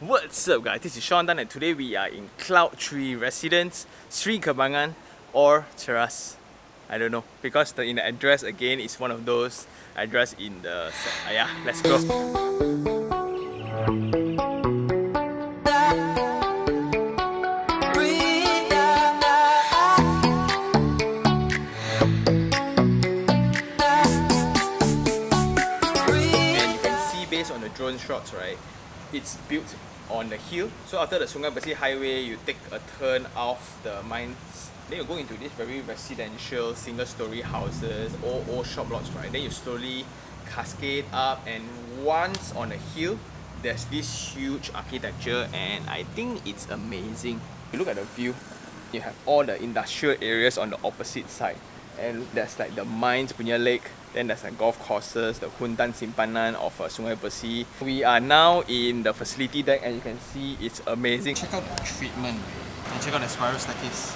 What's up guys, this is Sean and today we are in Cloud 3 Residence, Sri Kembangan or Cheras. I don't know, because in the address again is one of those address in the... yeah, let's go. And you can see based on the drone shots, right, it's built on the hill. So after the Sungai Besi highway, you take a turn off the mines. Then you go into this very residential single-story houses, old shop lots, right? Then you slowly cascade up, and once on the hill, there's this huge architecture, and I think it's amazing. You look at the view, you have all the industrial areas on the opposite side, and there's like the mines punya lake. Then there's like golf courses, the Hutan Simpanan of Sungai Besi. We are now in the facility deck and you can see it's amazing. Check out the treatment and check out the spiral staircase.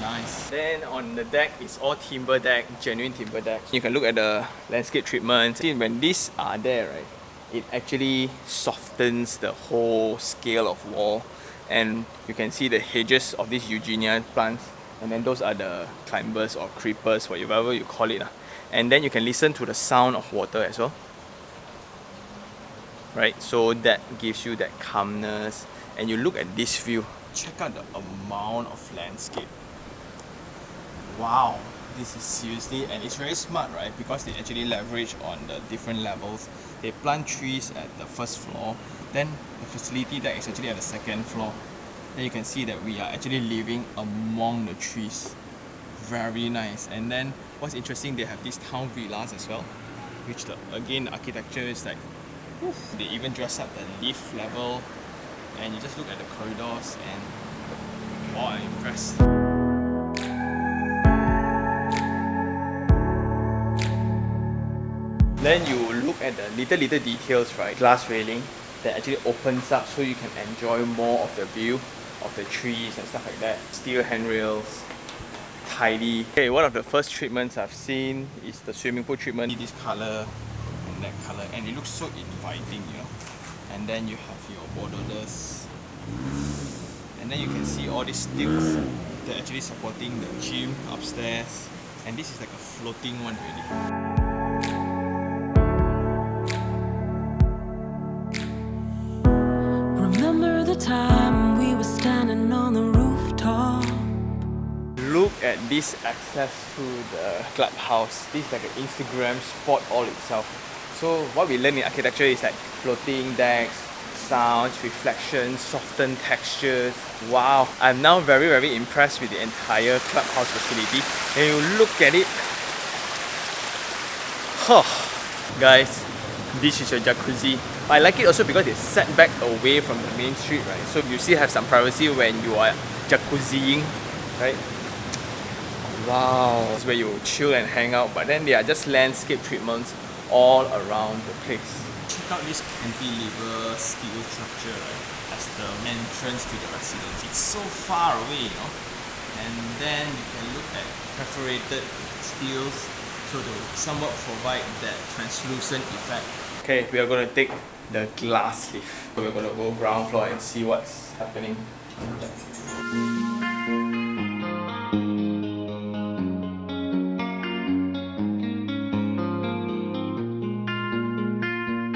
Nice. Then on the deck, it's all timber deck, genuine timber deck. You can look at the landscape treatment. See, when these are there, right, it actually softens the whole scale of wall. And you can see the hedges of these Eugenia plants. And then those are the climbers or creepers, whatever you call it. And then you can listen to the sound of water as well. Right, so that gives you that calmness. And you look at this view. Check out the amount of landscape. Wow, this is seriously, and it's very smart, right? Because they actually leverage on the different levels. They plant trees at the first floor. Then the facility deck is actually at the second floor. Then you can see that we are actually living among the trees. Very nice. And then what's interesting, they have these town villas as well, which again the architecture is like, oof. They even dress up the lift level, and you just look at the corridors and wow, I'm impressed. Then you look at the little details, right? Glass railing that actually opens up so you can enjoy more of the view of the trees and stuff like that. Steel handrails, tidy. Okay, one of the first treatments I've seen is the swimming pool treatment. This color and that color, and it looks so inviting, you know. And then you have your borderless, and then you can see all these stilts that are actually supporting the gym upstairs. And this is like a floating one really. Time we were standing on the rooftop. Look at this access to the clubhouse. This is like an Instagram spot all itself. So what we learn in architecture is like floating decks, sounds, reflections, softened textures. Wow, I'm now very impressed with the entire clubhouse facility. And you look at it, guys, this is your jacuzzi. I like it also because it's set back away from the main street, right? So you still have some privacy when you are jacuzziing, right? Wow, it's where you chill and hang out, but then there are just landscape treatments all around the place. Check out this cantilever steel structure, right? As the entrance to the residence. It's so far away, you know? And then you can look at perforated steels so to somewhat provide that translucent effect. Okay, we are going to take the glass lift. We're going to go ground floor and see what's happening.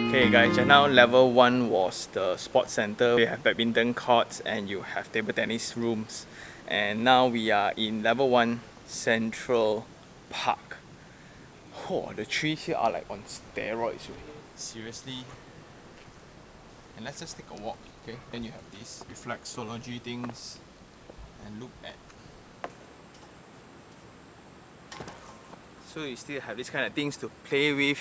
Okay guys, just now level 1 was the sports center. We have badminton courts and you have table tennis rooms. And now we are in level 1 Central Park. Oh, the trees here are like on steroids. Seriously. And let's just take a walk, okay? Then you have these reflexology things, and look at. So you still have these kind of things to play with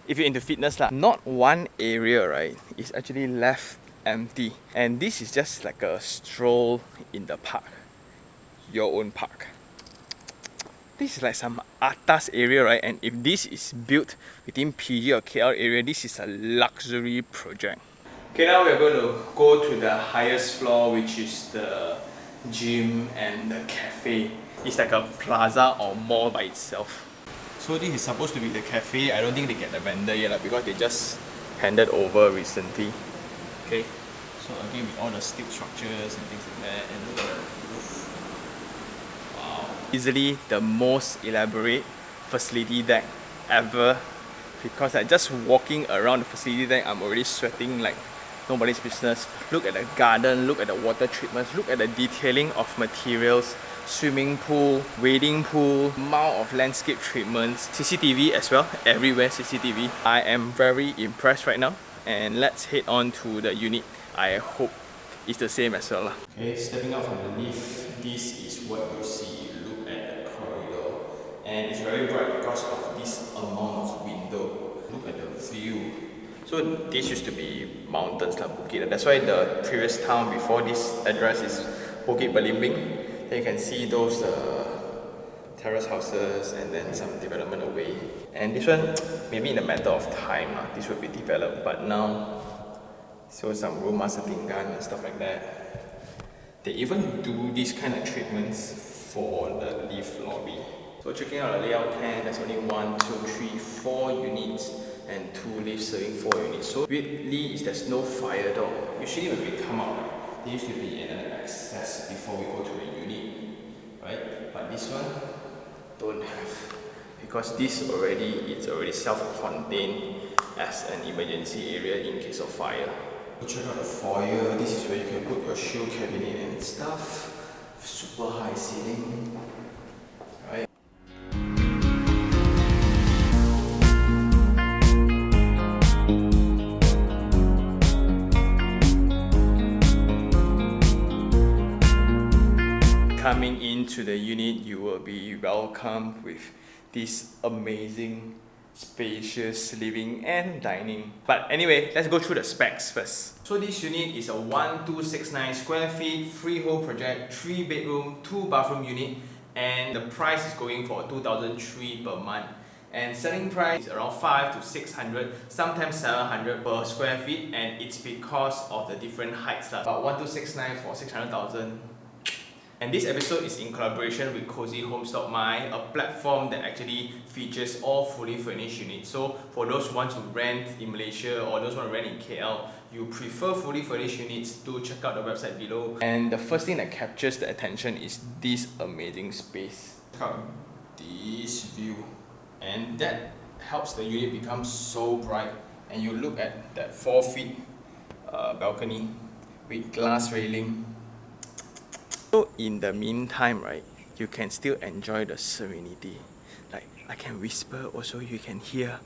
if you're into fitness lah. Not one area, right, is actually left empty. And this is just like a stroll in the park. Your own park. This is like some atas area, right? And if this is built within PG or KL area, this is a luxury project. Okay, now we're going to go to the highest floor, which is the gym and the cafe. It's like a plaza or mall by itself. So this is supposed to be the cafe. I don't think they get the vendor yet because they just handed over recently. Okay, so again with all the steel structures and things like that, and look at the roof. Wow. Easily the most elaborate facility deck ever, because like just walking around the facility deck I'm already sweating like nobody's business. Look at the garden, look at the water treatments, look at the detailing of materials, swimming pool, wading pool, amount of landscape treatments, CCTV as well, everywhere CCTV. I am very impressed right now, and let's head on to the unit. I hope it's the same as well. Okay, stepping out from the lift, this is what you see. Look at the corridor, and it's very bright because of this amount of window. Look at the view. So this used to be mountains like Bukit. That's why the previous town before this address is Bukit Belimbing. Then you can see those terrace houses and then some development away. And this one, maybe in a matter of time, this will be developed. But now, so some rumah setinggan and stuff like that. They even do these kind of treatments for the lift lobby. So checking out the layout plan, there's only 1, 2, 3, 4 units and 2 lifts serving 4 units. So weirdly is there's no fire door. Usually when we come out, there used to be an access before we go to the unit, right? But this one don't have, because this it's already self-contained as an emergency area in case of fire. Check out the foyer. This is where you can put your shoe cabinet and stuff. Super high ceiling, right? Coming into the unit, you will be welcomed with this amazing, spacious living and dining. But anyway, let's go through the specs first. So this unit is a 1269 square feet, freehold project, 3 bedroom, 2 bathroom unit, and the price is going for 2,003 per month. And selling price is around 500 to 600, sometimes 700 per square feet, and it's because of the different heights. About 1269 for 600,000. And this episode is in collaboration with Cozy.my, a platform that actually features all fully furnished units. So for those who want to rent in Malaysia or those who want to rent in KL, you prefer fully furnished units, do check out the website below. And the first thing that captures the attention is this amazing space. Check out this view. And that helps the unit become so bright. And you look at that 4 feet balcony with glass railing. So in the meantime, right, you can still enjoy the serenity. Like I can whisper also, you can hear,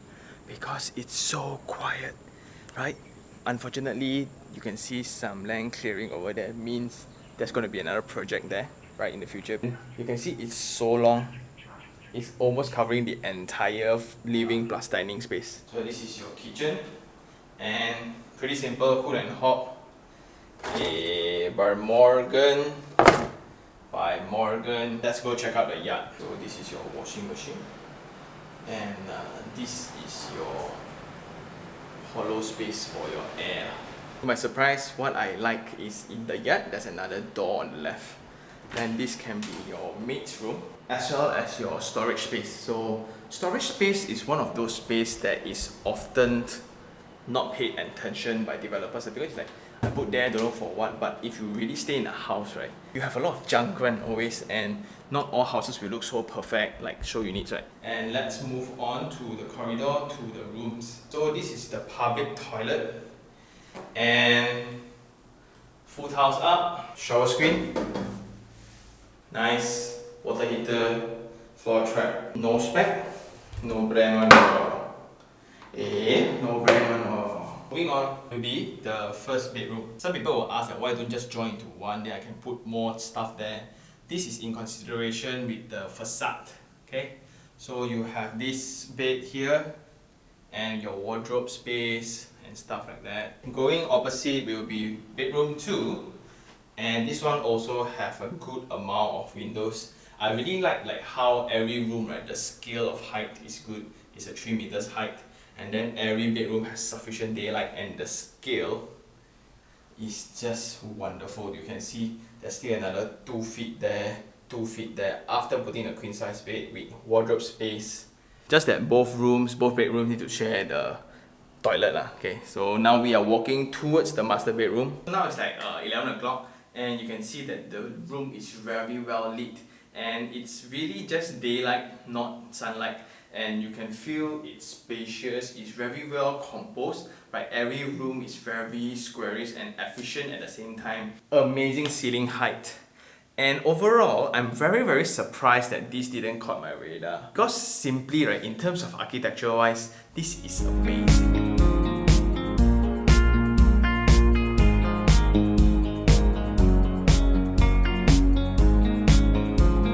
because it's so quiet, right? Unfortunately, you can see some land clearing over there. Means there's going to be another project there, right, in the future. You can see it's so long. It's almost covering the entire living plus dining space. So this is your kitchen, and pretty simple, hood and hob. By Morgan. Let's go check out the yard. So this is your washing machine, and this is your hollow space for your air. To my surprise, what I like is in the yard there's another door on the left. Then this can be your maid's room as well as your storage space. So storage space is one of those space that is often not paid attention by developers, because it's like I put there, don't know for what. But if you really stay in a house, right, you have a lot of junk run always, and not all houses will look so perfect like show units, right? And let's move on to the corridor to the rooms. So this is the public toilet, and full tiles up, shower screen, nice water heater, floor trap, no spec, no brand one, no brand one. Moving on will be the first bedroom. Some people will ask that why don't just join into one, then I can put more stuff there. This is in consideration with the facade. Okay, so you have this bed here and your wardrobe space and stuff like that. Going opposite will be bedroom 2, and this one also have a good amount of windows. I really like how every room, right, the scale of height is good. It's a 3 meters height. And then every bedroom has sufficient daylight, and the scale is just wonderful. You can see there's still another 2 feet there, 2 feet there, after putting a queen size bed with wardrobe space. Just that both bedrooms need to share the toilet lah. Okay, so now we are walking towards the master bedroom. Now it's like 11 o'clock and you can see that the room is very well lit and it's really just daylight, not sunlight. And you can feel it's spacious, it's very well composed, right? Every room is very squarish and efficient at the same time. Amazing ceiling height. And overall, I'm very surprised that this didn't caught my radar. Because simply, right, in terms of architecture wise, this is amazing.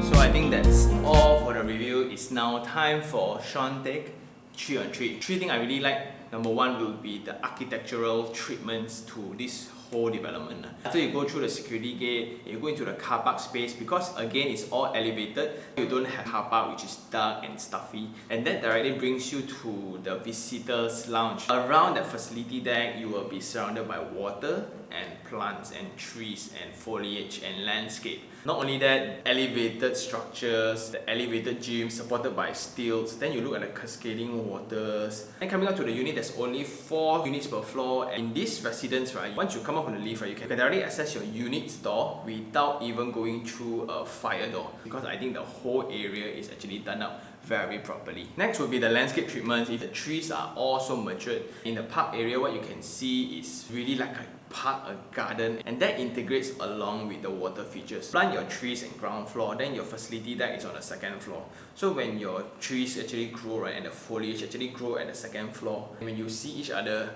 So I think that's all for the review. It's now time for Sean take 3 on 3. 3 things I really like. Number 1 will be the architectural treatments to this whole development. After you go through the security gate, you go into the car park space because again it's all elevated. You don't have car park which is dark and stuffy, and that directly brings you to the visitors lounge. Around the facility deck, you will be surrounded by water and plants and trees and foliage and landscape. Not only that, elevated structures, the elevated gym supported by stilts. Then you look at the cascading waters. And coming up to the unit, there's only 4 units per floor. And in this residence, right, once you come up on the lift, right, you can directly access your unit's door without even going through a fire door, because I think the whole area is actually done up very properly. Next will be the landscape treatments. If the trees are also matured, in the park area, what you can see is really like a park, a garden, and that integrates along with the water features. Plant your trees in ground floor, then your facility deck is on the 2nd floor. So when your trees actually grow, right, and the foliage actually grow at the 2nd floor, when you see each other,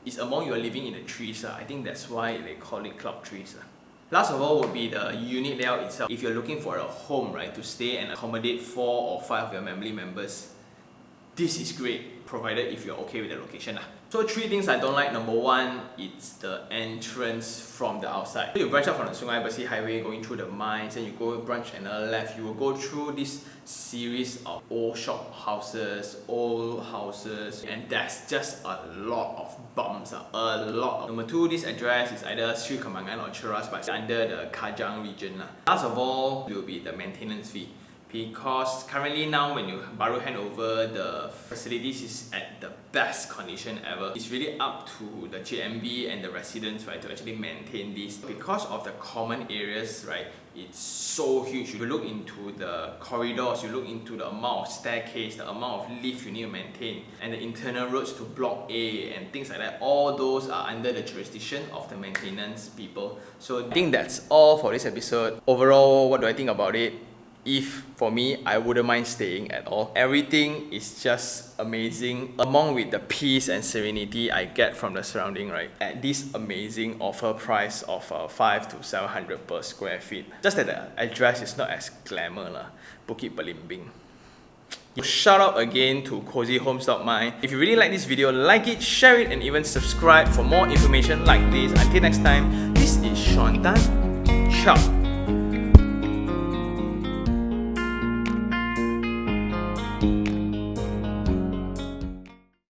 it's among you are living in the trees. I think that's why they call it club trees. Last of all would be the unit layout itself. If you're looking for a home, right, to stay and accommodate 4 or 5 of your family members, this is great, provided if you're okay with the location. So 3 things I don't like. Number 1, it's the entrance from the outside. So you branch out from the Sungai Besi Highway, going through the mines, and you go branch another left. You will go through this series of old shop houses, old houses, and there's just a lot of bumps, a lot. Number 2, this address is either Sri Kembangan or Cheras, but it's under the Kajang region. Last of all will be the maintenance fee. Because currently now when you baru hand over, the facilities is at the best condition ever. It's really up to the JMB and the residents, right, to actually maintain this. Because of the common areas, right, it's so huge. You look into the corridors, you look into the amount of staircase, the amount of lift you need to maintain, and the internal roads to block A and things like that. All those are under the jurisdiction of the maintenance people. So I think that's all for this episode. Overall, what do I think about it? If for me, I wouldn't mind staying at all. Everything is just amazing, along with the peace and serenity I get from the surrounding, right, at this amazing offer price of 500 to 700 per square feet. Just that the address is not as glamour lah. Bukit Belimbing. Shout out again to cozyhomes.my. If you really like this video, like it, share it, and even subscribe for more information like this. Until next time, this is Sean Tan. Ciao.